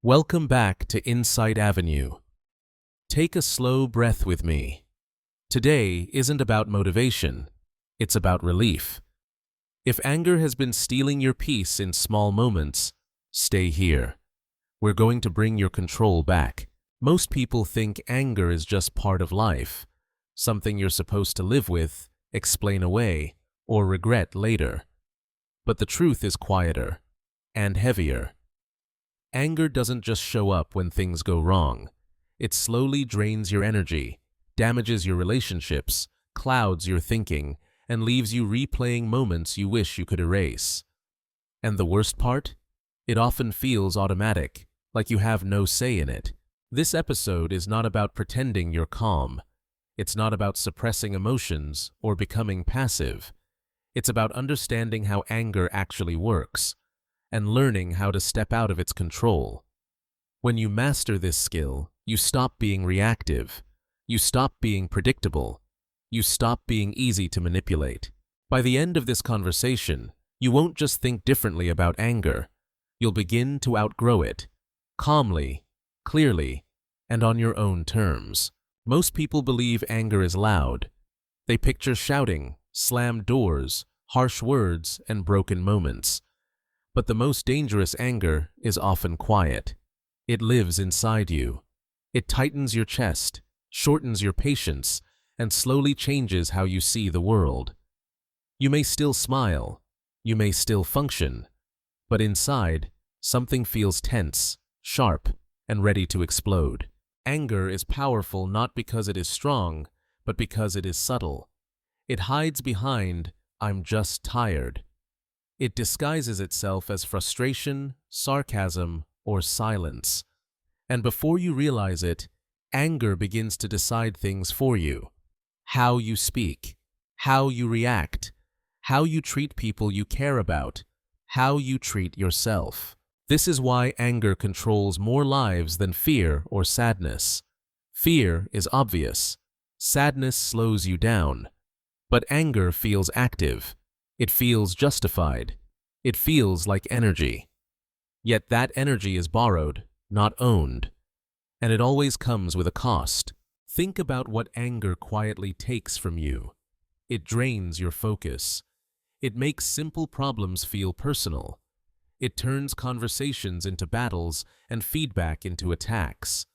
Welcome back to Insight Avenue. Take a slow breath with me. Today isn't about motivation, it's about relief. If anger has been stealing your peace in small moments, stay here. We're going to bring your control back. Most people think anger is just part of life, something you're supposed to live with, explain away, or regret later. But the truth is quieter and heavier. Anger doesn't just show up when things go wrong. It slowly drains your energy, damages your relationships, clouds your thinking, and leaves you replaying moments you wish you could erase. And the worst part? It often feels automatic, like you have no say in it. This episode is not about pretending you're calm. It's not about suppressing emotions or becoming passive. It's about understanding how anger actually works and learning how to step out of its control. When you master this skill, you stop being reactive. You stop being predictable. You stop being easy to manipulate. By the end of this conversation, you won't just think differently about anger. You'll begin to outgrow it, calmly, clearly, and on your own terms. Most people believe anger is loud. They picture shouting, slammed doors, harsh words, and broken moments. But the most dangerous anger is often quiet. It lives inside you. It tightens your chest, shortens your patience, and slowly changes how you see the world. You may still smile, you may still function, but inside, something feels tense, sharp, and ready to explode. Anger is powerful not because it is strong, but because it is subtle. It hides behind, "I'm just tired." It disguises itself as frustration, sarcasm, or silence. And before you realize it, anger begins to decide things for you. How you speak, how you react, how you treat people you care about, how you treat yourself. This is why anger controls more lives than fear or sadness. Fear is obvious. Sadness slows you down. But anger feels active. It feels justified. It feels like energy. Yet that energy is borrowed, not owned. And it always comes with a cost. Think about what anger quietly takes from you. It drains your focus. It makes simple problems feel personal. It turns conversations into battles and feedback into attacks.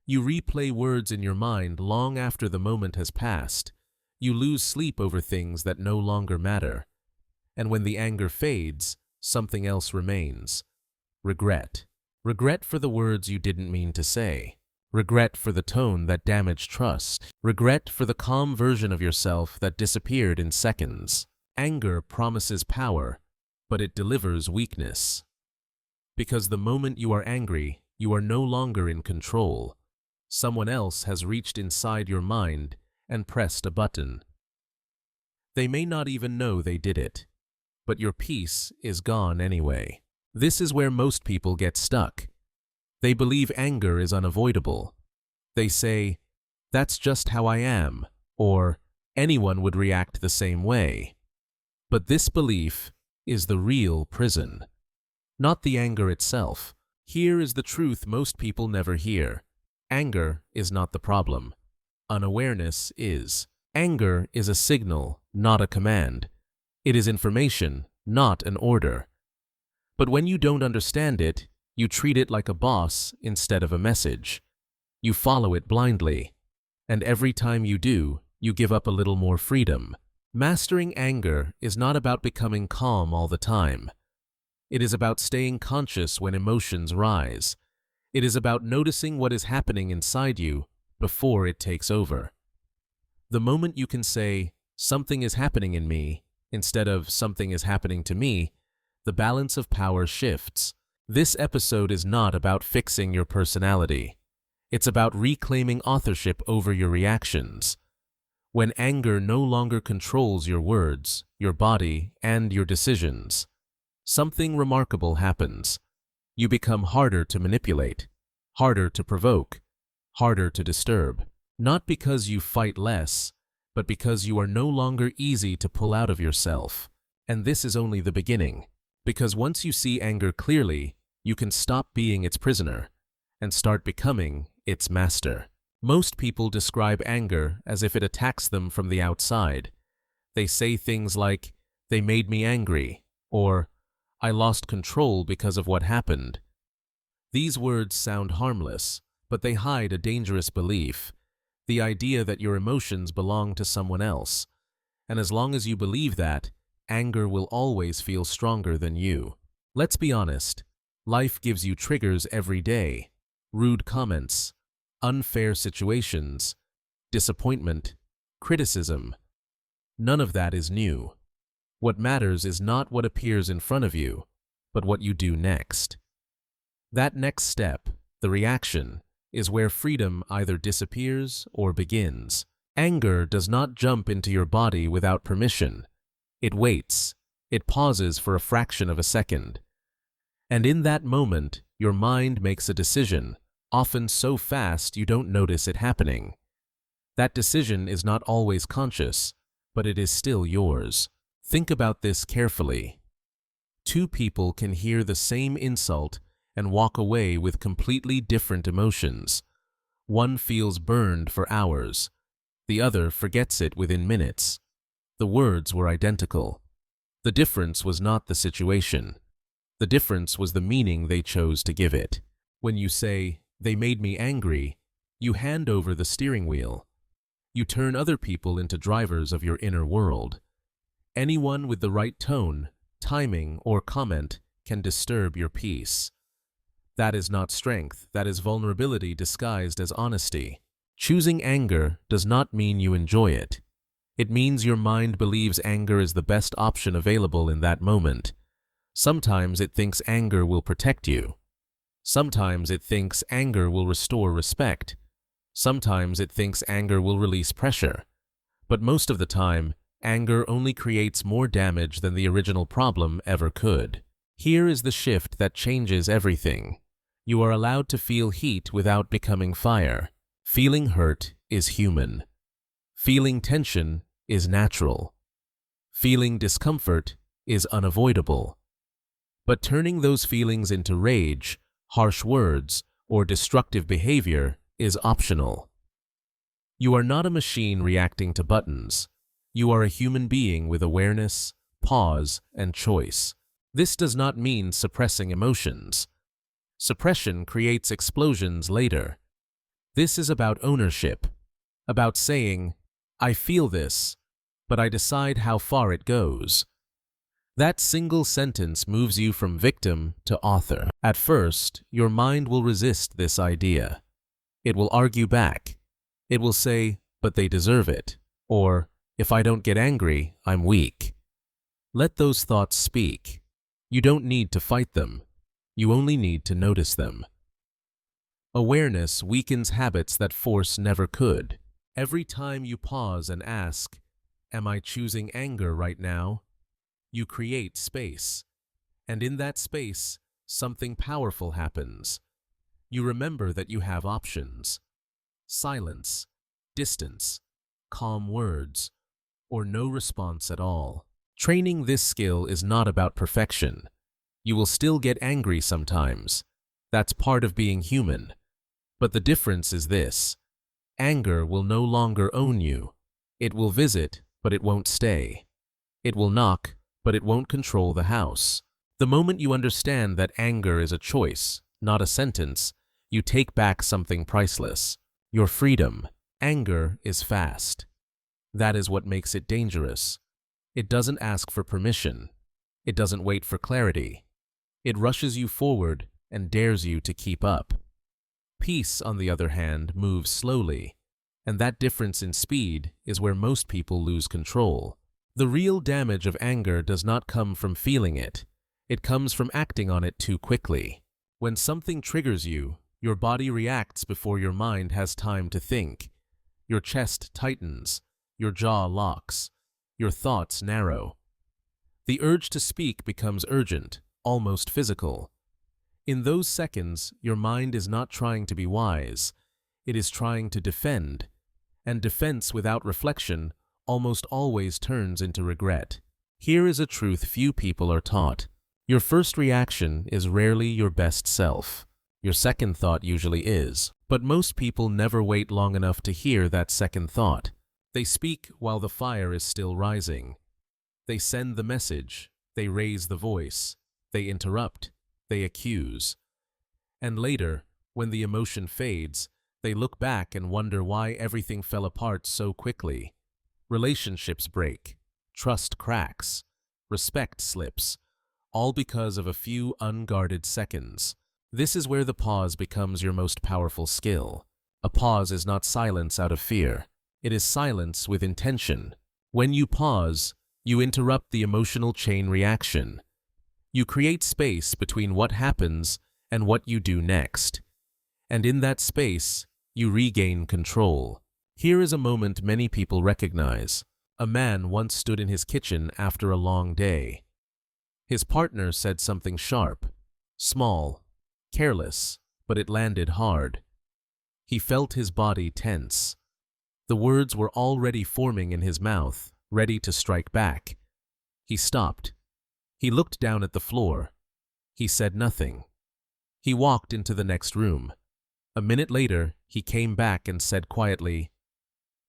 You replay words in your mind long after the moment has passed. You lose sleep over things that no longer matter. And when the anger fades, something else remains. Regret. Regret for the words you didn't mean to say. Regret for the tone that damaged trust. Regret for the calm version of yourself that disappeared in seconds. Anger promises power, but it delivers weakness. Because the moment you are angry, you are no longer in control. Someone else has reached inside your mind and pressed a button. They may not even know they did it, but your peace is gone anyway. This is where most people get stuck. They believe anger is unavoidable. They say, "That's just how I am," or "Anyone would react the same way." But this belief is the real prison, not the anger itself. Here is the truth most people never hear. Anger is not the problem. Unawareness is. Anger is a signal, not a command. It is information, not an order. But when you don't understand it, you treat it like a boss instead of a message. You follow it blindly. And every time you do, you give up a little more freedom. Mastering anger is not about becoming calm all the time. It is about staying conscious when emotions rise. It is about noticing what is happening inside you before it takes over. The moment you can say, "Something is happening in me," instead of "something is happening to me," the balance of power shifts. This episode is not about fixing your personality. It's about reclaiming authorship over your reactions. When anger no longer controls your words, your body, and your decisions, something remarkable happens. You become harder to manipulate, harder to provoke, harder to disturb. Not because you fight less, but because you are no longer easy to pull out of yourself. And this is only the beginning. Because once you see anger clearly, you can stop being its prisoner and start becoming its master. Most people describe anger as if it attacks them from the outside. They say things like, "They made me angry," or "I lost control because of what happened." These words sound harmless, but they hide a dangerous belief, the idea that your emotions belong to someone else. And as long as you believe that, anger will always feel stronger than you. Let's be honest, life gives you triggers every day: rude comments, unfair situations, disappointment, criticism. None of that is new. What matters is not what appears in front of you, but what you do next. That next step, the reaction, is where freedom either disappears or begins. Anger does not jump into your body without permission. It waits. It pauses for a fraction of a second. And in that moment, your mind makes a decision, often so fast you don't notice it happening. That decision is not always conscious, but it is still yours. Think about this carefully. Two people can hear the same insult and walk away with completely different emotions. One feels burned for hours. The other forgets it within minutes. The words were identical. The difference was not the situation. The difference was the meaning they chose to give it. When you say, "They made me angry," you hand over the steering wheel. You turn other people into drivers of your inner world. Anyone with the right tone, timing, or comment can disturb your peace. That is not strength, that is vulnerability disguised as honesty. Choosing anger does not mean you enjoy it. It means your mind believes anger is the best option available in that moment. Sometimes it thinks anger will protect you. Sometimes it thinks anger will restore respect. Sometimes it thinks anger will release pressure. But most of the time, anger only creates more damage than the original problem ever could. Here is the shift that changes everything. You are allowed to feel heat without becoming fire. Feeling hurt is human. Feeling tension is natural. Feeling discomfort is unavoidable. But turning those feelings into rage, harsh words, or destructive behavior is optional. You are not a machine reacting to buttons. You are a human being with awareness, pause, and choice. This does not mean suppressing emotions. Suppression creates explosions later. This is about ownership, about saying, "I feel this, but I decide how far it goes." That single sentence moves you from victim to author. At first, your mind will resist this idea. It will argue back. It will say, "But they deserve it," or "If I don't get angry, I'm weak." Let those thoughts speak. You don't need to fight them. You only need to notice them. Awareness weakens habits that force never could. Every time you pause and ask, "Am I choosing anger right now?" you create space. And in that space, something powerful happens. You remember that you have options: silence, distance, calm words, or no response at all. Training this skill is not about perfection. You will still get angry sometimes. That's part of being human. But the difference is this: anger will no longer own you. It will visit, but it won't stay. It will knock, but it won't control the house. The moment you understand that anger is a choice, not a sentence, you take back something priceless: your freedom. Anger is fast. That is what makes it dangerous. It doesn't ask for permission. It doesn't wait for clarity. It rushes you forward and dares you to keep up. Peace, on the other hand, moves slowly, and that difference in speed is where most people lose control. The real damage of anger does not come from feeling it. It comes from acting on it too quickly. When something triggers you, your body reacts before your mind has time to think. Your chest tightens, your jaw locks, your thoughts narrow. The urge to speak becomes urgent, almost physical. In those seconds, your mind is not trying to be wise. It is trying to defend, and defense without reflection almost always turns into regret. Here is a truth few people are taught. Your first reaction is rarely your best self. Your second thought usually is. But most people never wait long enough to hear that second thought. They speak while the fire is still rising. They send the message. They raise the voice. They interrupt. They accuse. And later, when the emotion fades, they look back and wonder why everything fell apart so quickly. Relationships break. Trust cracks. Respect slips. All because of a few unguarded seconds. This is where the pause becomes your most powerful skill. A pause is not silence out of fear. It is silence with intention. When you pause, you interrupt the emotional chain reaction. You create space between what happens and what you do next. And in that space, you regain control. Here is a moment many people recognize. A man once stood in his kitchen after a long day. His partner said something sharp, small, careless, but it landed hard. He felt his body tense. The words were already forming in his mouth, ready to strike back. He stopped. He looked down at the floor. He said nothing. He walked into the next room. A minute later, he came back and said quietly,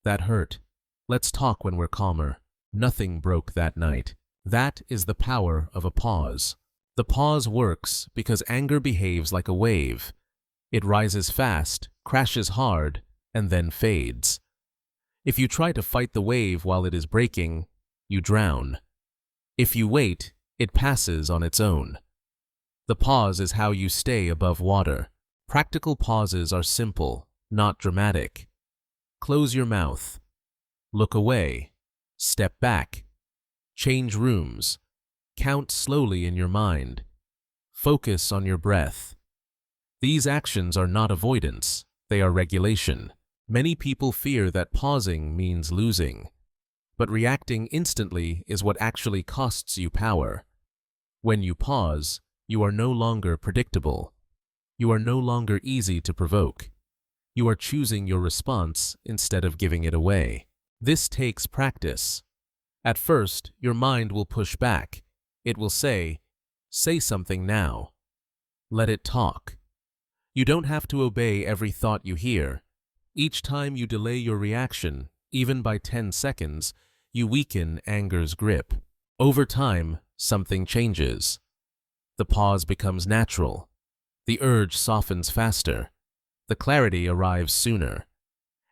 "That hurt. Let's talk when we're calmer." Nothing broke that night. That is the power of a pause. The pause works because anger behaves like a wave. It rises fast, crashes hard, and then fades. If you try to fight the wave while it is breaking, you drown. If you wait, it passes on its own. The pause is how you stay above water. Practical pauses are simple, not dramatic. Close your mouth. Look away. Step back. Change rooms. Count slowly in your mind. Focus on your breath. These actions are not avoidance, they are regulation. Many people fear that pausing means losing. But reacting instantly is what actually costs you power. When you pause, you are no longer predictable. You are no longer easy to provoke. You are choosing your response instead of giving it away. This takes practice. At first, your mind will push back. It will say something now. Let it talk. You don't have to obey every thought you hear. Each time you delay your reaction, even by 10 seconds, you weaken anger's grip. Over time, something changes. The pause becomes natural. The urge softens faster. The clarity arrives sooner.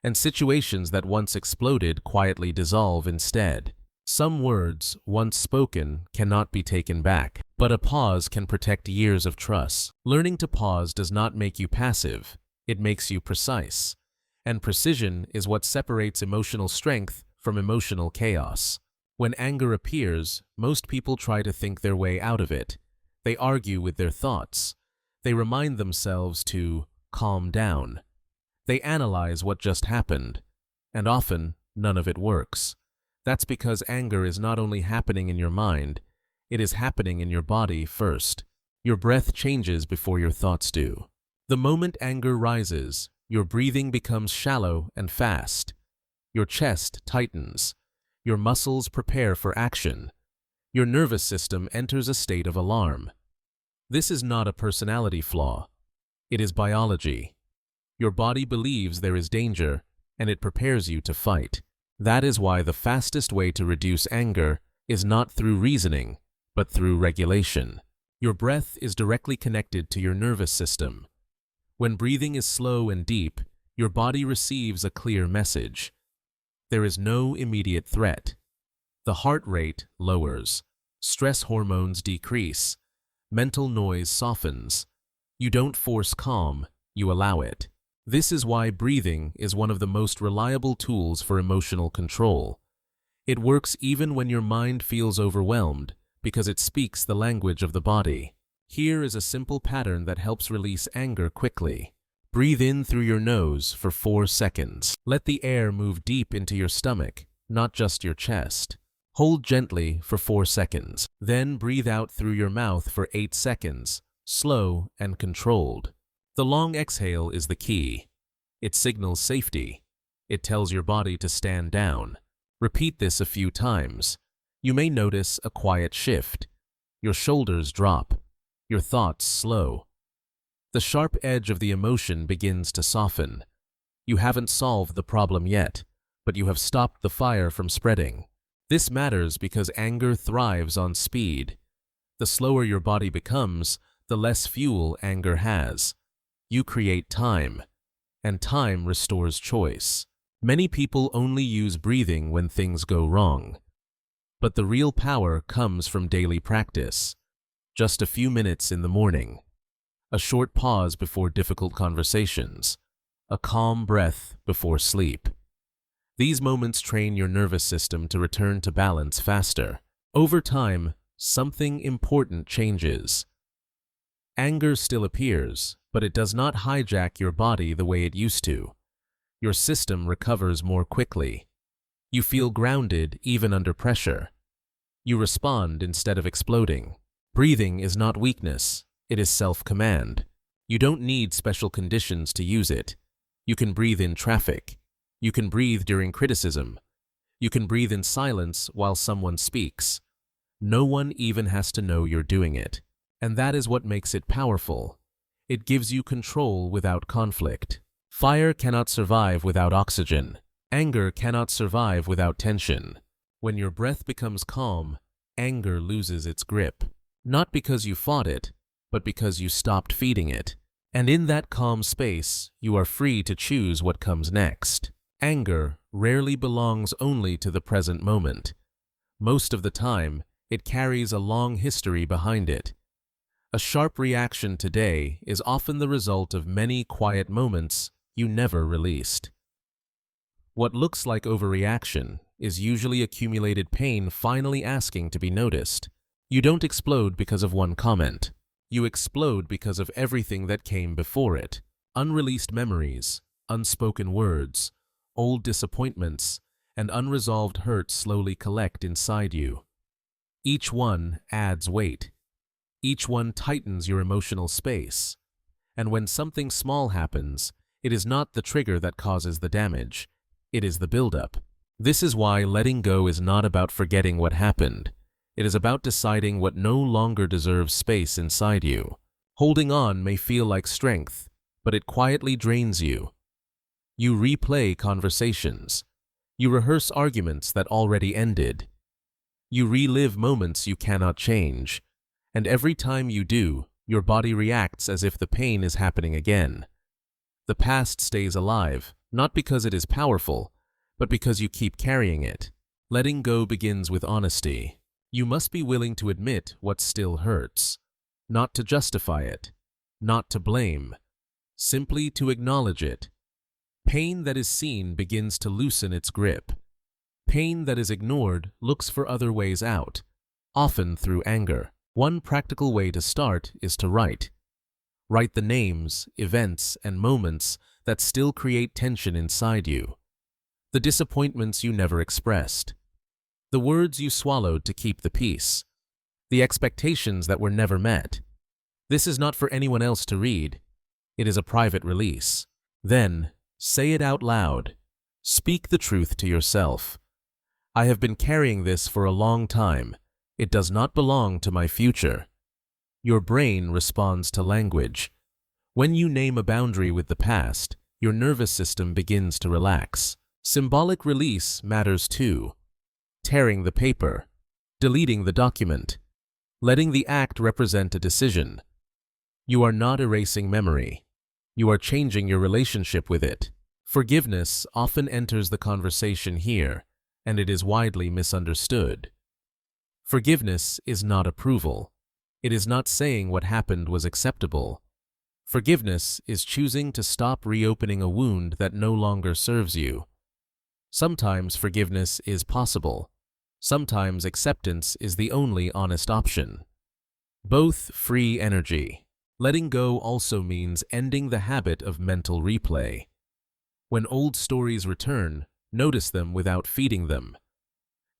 And situations that once exploded quietly dissolve instead. Some words, once spoken, cannot be taken back, but a pause can protect years of trust. Learning to pause does not make you passive, it makes you precise. And precision is what separates emotional strength from emotional chaos. When anger appears, most people try to think their way out of it. They argue with their thoughts. They remind themselves to calm down. They analyze what just happened, and often none of it works. That's because anger is not only happening in your mind, it is happening in your body first. Your breath changes before your thoughts do. The moment anger rises, your breathing becomes shallow and fast. Your chest tightens. Your muscles prepare for action. Your nervous system enters a state of alarm. This is not a personality flaw. It is biology. Your body believes there is danger, and it prepares you to fight. That is why the fastest way to reduce anger is not through reasoning, but through regulation. Your breath is directly connected to your nervous system. When breathing is slow and deep, your body receives a clear message. There is no immediate threat. The heart rate lowers. Stress hormones decrease. Mental noise softens. You don't force calm, you allow it. This is why breathing is one of the most reliable tools for emotional control. It works even when your mind feels overwhelmed because it speaks the language of the body. Here is a simple pattern that helps release anger quickly. Breathe in through your nose for 4 seconds. Let the air move deep into your stomach, not just your chest. Hold gently for 4 seconds. Then breathe out through your mouth for 8 seconds, slow and controlled. The long exhale is the key. It signals safety. It tells your body to stand down. Repeat this a few times. You may notice a quiet shift. Your shoulders drop. Your thoughts slow. The sharp edge of the emotion begins to soften. You haven't solved the problem yet, but you have stopped the fire from spreading. This matters because anger thrives on speed. The slower your body becomes, the less fuel anger has. You create time, and time restores choice. Many people only use breathing when things go wrong. But the real power comes from daily practice. Just a few minutes in the morning. A short pause before difficult conversations. A calm breath before sleep. These moments train your nervous system to return to balance faster. Over time, something important changes. Anger still appears, but it does not hijack your body the way it used to. Your system recovers more quickly. You feel grounded even under pressure. You respond instead of exploding. Breathing is not weakness, it is self-command. You don't need special conditions to use it. You can breathe in traffic. You can breathe during criticism. You can breathe in silence while someone speaks. No one even has to know you're doing it. And that is what makes it powerful. It gives you control without conflict. Fire cannot survive without oxygen. Anger cannot survive without tension. When your breath becomes calm, anger loses its grip. Not because you fought it, but because you stopped feeding it. And in that calm space, you are free to choose what comes next. Anger rarely belongs only to the present moment. Most of the time, it carries a long history behind it. A sharp reaction today is often the result of many quiet moments you never released. What looks like overreaction is usually accumulated pain finally asking to be noticed. You don't explode because of one comment. You explode because of everything that came before it. Unreleased memories, unspoken words, old disappointments, and unresolved hurt slowly collect inside you. Each one adds weight. Each one tightens your emotional space. And when something small happens, it is not the trigger that causes the damage. It is the buildup. This is why letting go is not about forgetting what happened. It is about deciding what no longer deserves space inside you. Holding on may feel like strength, but it quietly drains you. You replay conversations. You rehearse arguments that already ended. You relive moments you cannot change. And every time you do, your body reacts as if the pain is happening again. The past stays alive, not because it is powerful, but because you keep carrying it. Letting go begins with honesty. You must be willing to admit what still hurts, not to justify it, not to blame, simply to acknowledge it. Pain that is seen begins to loosen its grip. Pain that is ignored looks for other ways out, often through anger. One practical way to start is to write. Write the names, events, and moments that still create tension inside you. The disappointments you never expressed. The words you swallowed to keep the peace. The expectations that were never met. This is not for anyone else to read. It is a private release. Then, say it out loud. Speak the truth to yourself. I have been carrying this for a long time. It does not belong to my future. Your brain responds to language. When you name a boundary with the past, your nervous system begins to relax. Symbolic release matters too. Tearing the paper, deleting the document, letting the act represent a decision. You are not erasing memory. You are changing your relationship with it. Forgiveness often enters the conversation here, and it is widely misunderstood. Forgiveness is not approval. It is not saying what happened was acceptable. Forgiveness is choosing to stop reopening a wound that no longer serves you. Sometimes forgiveness is possible. Sometimes acceptance is the only honest option. Both free energy. Letting go also means ending the habit of mental replay. When old stories return, notice them without feeding them.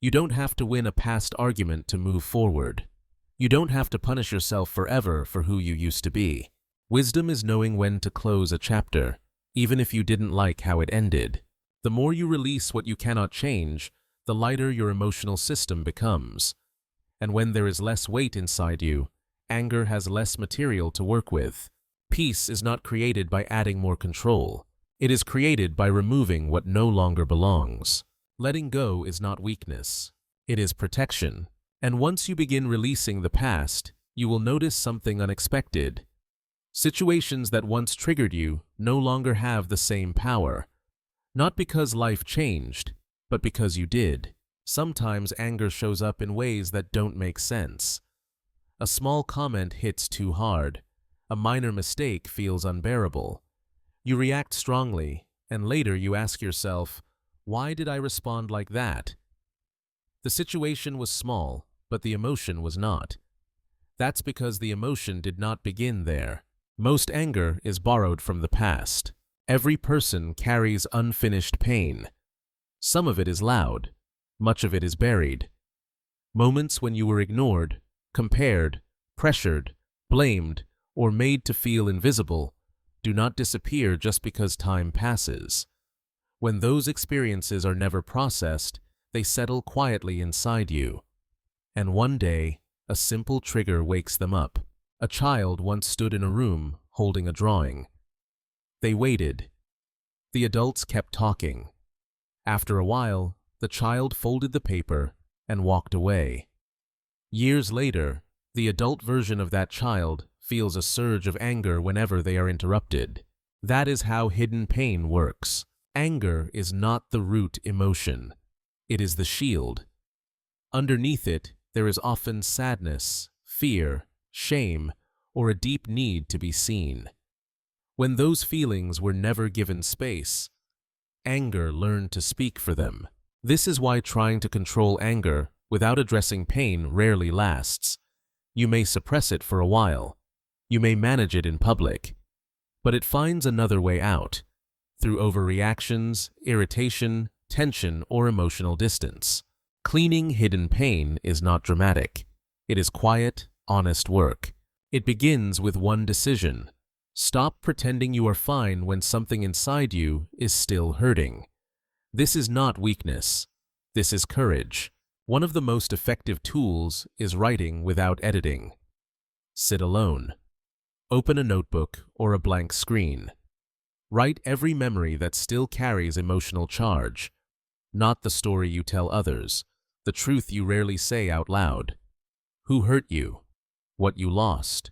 You don't have to win a past argument to move forward. You don't have to punish yourself forever for who you used to be. Wisdom is knowing when to close a chapter, even if you didn't like how it ended. The more you release what you cannot change, the lighter your emotional system becomes. And when there is less weight inside you, anger has less material to work with. Peace is not created by adding more control. It is created by removing what no longer belongs. Letting go is not weakness. It is protection. And once you begin releasing the past, you will notice something unexpected. Situations that once triggered you no longer have the same power. Not because life changed, but because you did. Sometimes anger shows up in ways that don't make sense. A small comment hits too hard. A minor mistake feels unbearable. You react strongly, and later you ask yourself, why did I respond like that? The situation was small, but the emotion was not. That's because the emotion did not begin there. Most anger is borrowed from the past. Every person carries unfinished pain. Some of it is loud. Much of it is buried. Moments when you were ignored, compared, pressured, blamed, or made to feel invisible do not disappear just because time passes. When those experiences are never processed, they settle quietly inside you. And one day, a simple trigger wakes them up. A child once stood in a room holding a drawing. They waited. The adults kept talking. After a while, the child folded the paper and walked away. Years later, the adult version of that child feels a surge of anger whenever they are interrupted. That is how hidden pain works. Anger is not the root emotion. It is the shield. Underneath it, there is often sadness, fear, shame, or a deep need to be seen. When those feelings were never given space, anger learned to speak for them. This is why trying to control anger without addressing pain rarely lasts. You may suppress it for a while. You may manage it in public. But it finds another way out, through overreactions, irritation, tension, or emotional distance. Cleaning hidden pain is not dramatic. It is quiet, honest work. It begins with one decision. Stop pretending you are fine when something inside you is still hurting. This is not weakness. This is courage. One of the most effective tools is writing without editing. Sit alone. Open a notebook or a blank screen. Write every memory that still carries emotional charge. Not the story you tell others, the truth you rarely say out loud. Who hurt you? What you lost?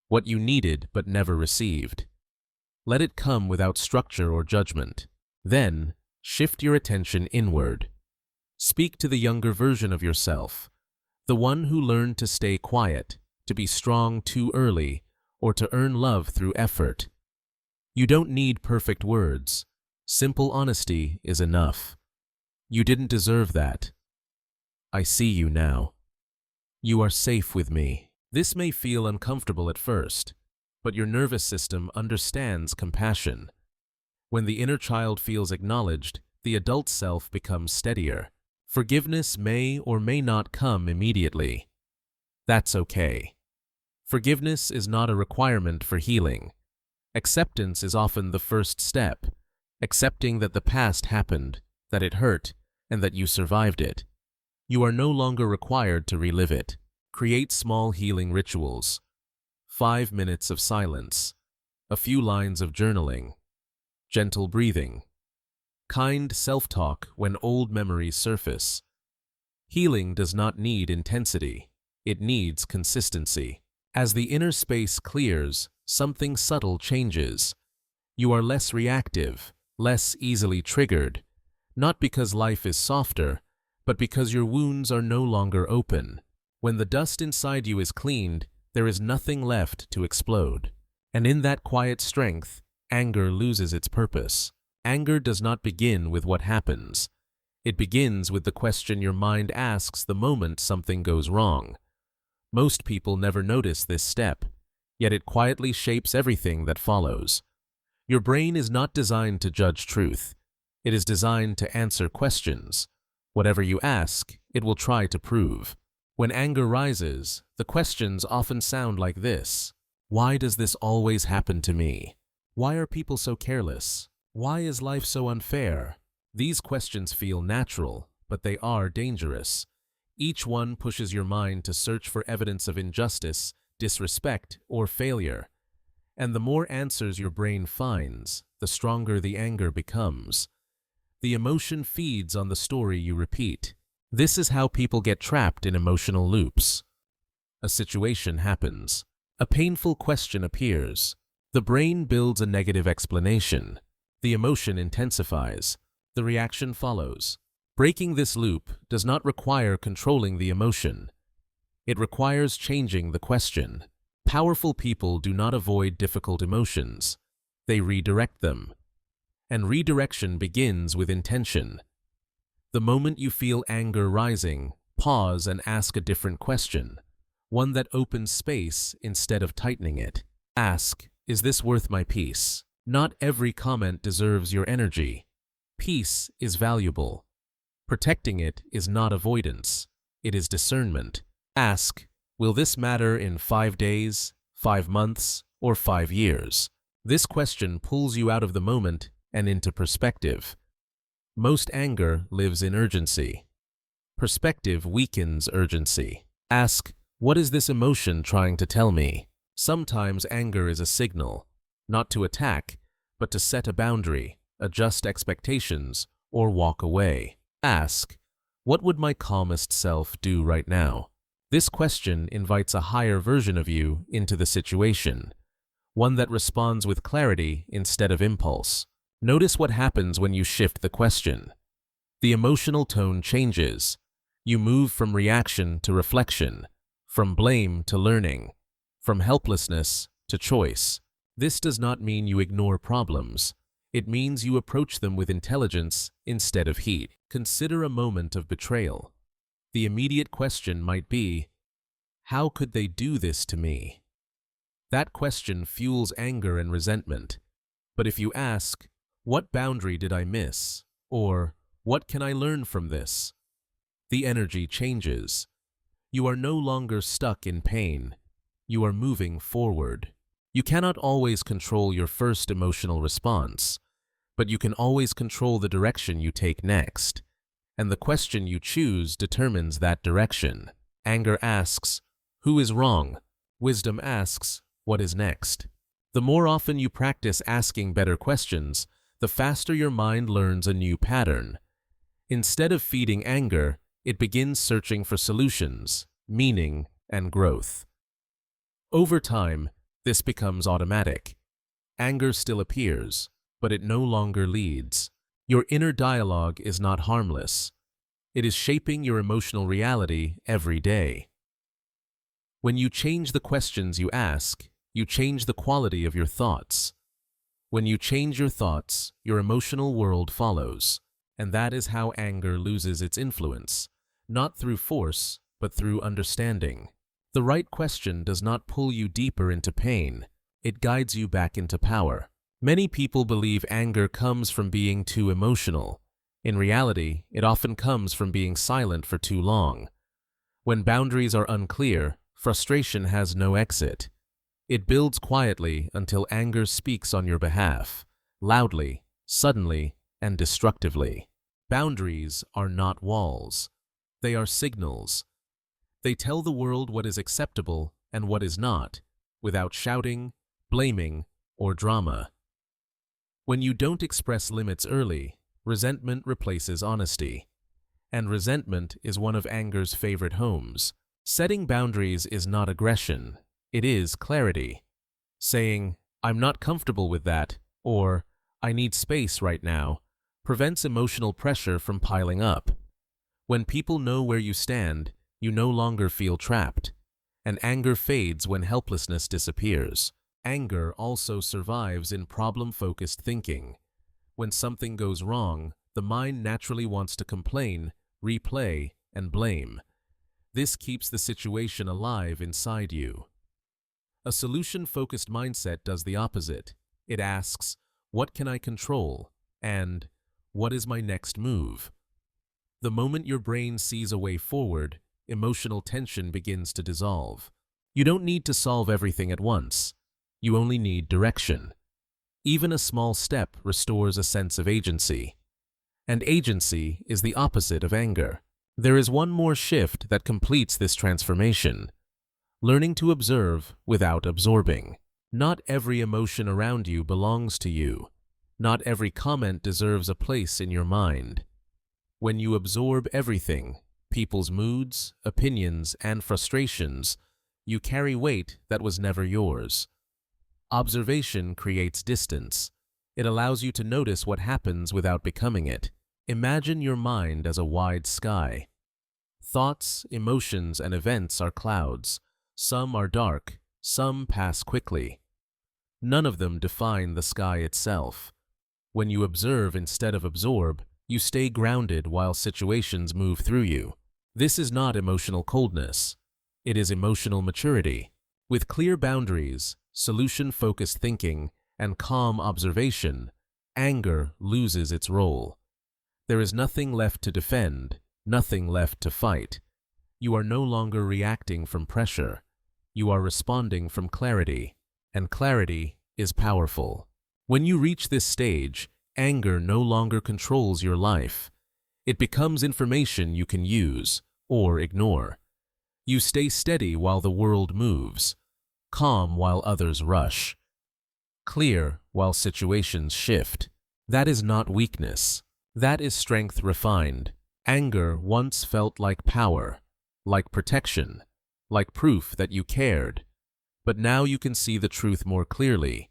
What you needed but never received? Let it come without structure or judgment. Then, shift your attention inward. Speak to the younger version of yourself, the one who learned to stay quiet, to be strong too early, or to earn love through effort. You don't need perfect words. Simple honesty is enough. You didn't deserve that. I see you now. You are safe with me. This may feel uncomfortable at first, but your nervous system understands compassion. When the inner child feels acknowledged, the adult self becomes steadier. Forgiveness may or may not come immediately. That's okay. Forgiveness is not a requirement for healing. Acceptance is often the first step, accepting that the past happened, that it hurt, and that you survived it. You are no longer required to relive it. Create small healing rituals. 5 minutes of silence. A few lines of journaling. Gentle breathing. Kind self-talk when old memories surface. Healing does not need intensity. It needs consistency. As the inner space clears, something subtle changes. You are less reactive, less easily triggered, not because life is softer, but because your wounds are no longer open. When the dust inside you is cleaned, there is nothing left to explode. And in that quiet strength, anger loses its purpose. Anger does not begin with what happens. It begins with the question your mind asks the moment something goes wrong. Most people never notice this step, yet it quietly shapes everything that follows. Your brain is not designed to judge truth. It is designed to answer questions. Whatever you ask, it will try to prove. When anger rises, the questions often sound like this. Why does this always happen to me? Why are people so careless? Why is life so unfair? These questions feel natural, but they are dangerous. Each one pushes your mind to search for evidence of injustice, disrespect, or failure. And the more answers your brain finds, the stronger the anger becomes. The emotion feeds on the story you repeat. This is how people get trapped in emotional loops. A situation happens. A painful question appears. The brain builds a negative explanation. The emotion intensifies. The reaction follows. Breaking this loop does not require controlling the emotion. It requires changing the question. Powerful people do not avoid difficult emotions. They redirect them. And redirection begins with intention. The moment you feel anger rising, pause and ask a different question, one that opens space instead of tightening it. Ask, is this worth my peace? Not every comment deserves your energy. Peace is valuable. Protecting it is not avoidance. It is discernment. Ask, will this matter in 5 days, 5 months, or 5 years? This question pulls you out of the moment and into perspective. Most anger lives in urgency. Perspective weakens urgency. Ask, what is this emotion trying to tell me? Sometimes anger is a signal, not to attack, but to set a boundary, adjust expectations, or walk away. Ask, what would my calmest self do right now? This question invites a higher version of you into the situation, one that responds with clarity instead of impulse. Notice what happens when you shift the question. The emotional tone changes. You move from reaction to reflection, from blame to learning, from helplessness to choice. This does not mean you ignore problems. It means you approach them with intelligence instead of heat. Consider a moment of betrayal. The immediate question might be, how could they do this to me? That question fuels anger and resentment. But if you ask, what boundary did I miss? Or, what can I learn from this? The energy changes. You are no longer stuck in pain. You are moving forward. You cannot always control your first emotional response, but you can always control the direction you take next. And the question you choose determines that direction. Anger asks, who is wrong? Wisdom asks, what is next? The more often you practice asking better questions, the faster your mind learns a new pattern. Instead of feeding anger, it begins searching for solutions, meaning, and growth. Over time, this becomes automatic. Anger still appears, but it no longer leads. Your inner dialogue is not harmless. It is shaping your emotional reality every day. When you change the questions you ask, you change the quality of your thoughts. When you change your thoughts, your emotional world follows. And that is how anger loses its influence, not through force, but through understanding. The right question does not pull you deeper into pain. It guides you back into power. Many people believe anger comes from being too emotional. In reality, it often comes from being silent for too long. When boundaries are unclear, frustration has no exit. It builds quietly until anger speaks on your behalf, loudly, suddenly, and destructively. Boundaries are not walls. They are signals. They tell the world what is acceptable and what is not, without shouting, blaming, or drama. When you don't express limits early, resentment replaces honesty. And resentment is one of anger's favorite homes. Setting boundaries is not aggression. It is clarity. Saying, I'm not comfortable with that, or I need space right now, prevents emotional pressure from piling up. When people know where you stand, you no longer feel trapped, and anger fades when helplessness disappears. Anger also survives in problem-focused thinking. When something goes wrong, the mind naturally wants to complain, replay, and blame. This keeps the situation alive inside you. A solution-focused mindset does the opposite. It asks, what can I control? And what is my next move? The moment your brain sees a way forward, emotional tension begins to dissolve. You don't need to solve everything at once. You only need direction. Even a small step restores a sense of agency. And agency is the opposite of anger. There is one more shift that completes this transformation: learning to observe without absorbing. Not every emotion around you belongs to you. Not every comment deserves a place in your mind. When you absorb everything, people's moods, opinions, and frustrations, you carry weight that was never yours. Observation creates distance. It allows you to notice what happens without becoming it. Imagine your mind as a wide sky. Thoughts, emotions, and events are clouds. Some are dark, some pass quickly. None of them define the sky itself. When you observe instead of absorb, you stay grounded while situations move through you. This is not emotional coldness. It is emotional maturity. With clear boundaries, solution-focused thinking, and calm observation, anger loses its role. There is nothing left to defend, nothing left to fight. You are no longer reacting from pressure. You are responding from clarity, and clarity is powerful. When you reach this stage, anger no longer controls your life. It becomes information you can use or ignore. You stay steady while the world moves, calm while others rush, clear while situations shift. That is not weakness. That is strength refined. Anger once felt like power, like protection, like proof that you cared. But now you can see the truth more clearly.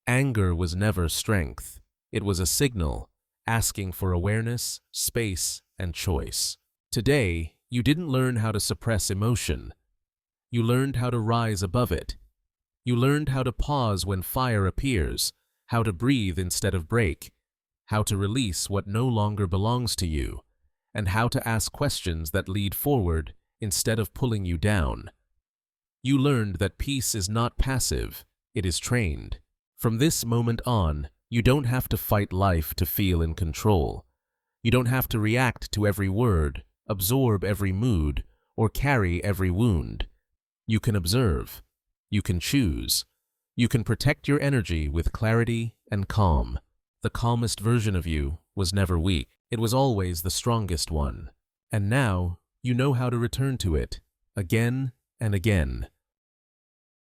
Anger was never strength. It was a signal, asking for awareness, space, and choice. Today, you didn't learn how to suppress emotion. You learned how to rise above it. You learned how to pause when fire appears, how to breathe instead of break, how to release what no longer belongs to you, and how to ask questions that lead forward instead of pulling you down. You learned that peace is not passive, it is trained. From this moment on, you don't have to fight life to feel in control. You don't have to react to every word, absorb every mood, or carry every wound. You can observe. You can choose. You can protect your energy with clarity and calm. The calmest version of you was never weak. It was always the strongest one. And now, you know how to return to it, again and again.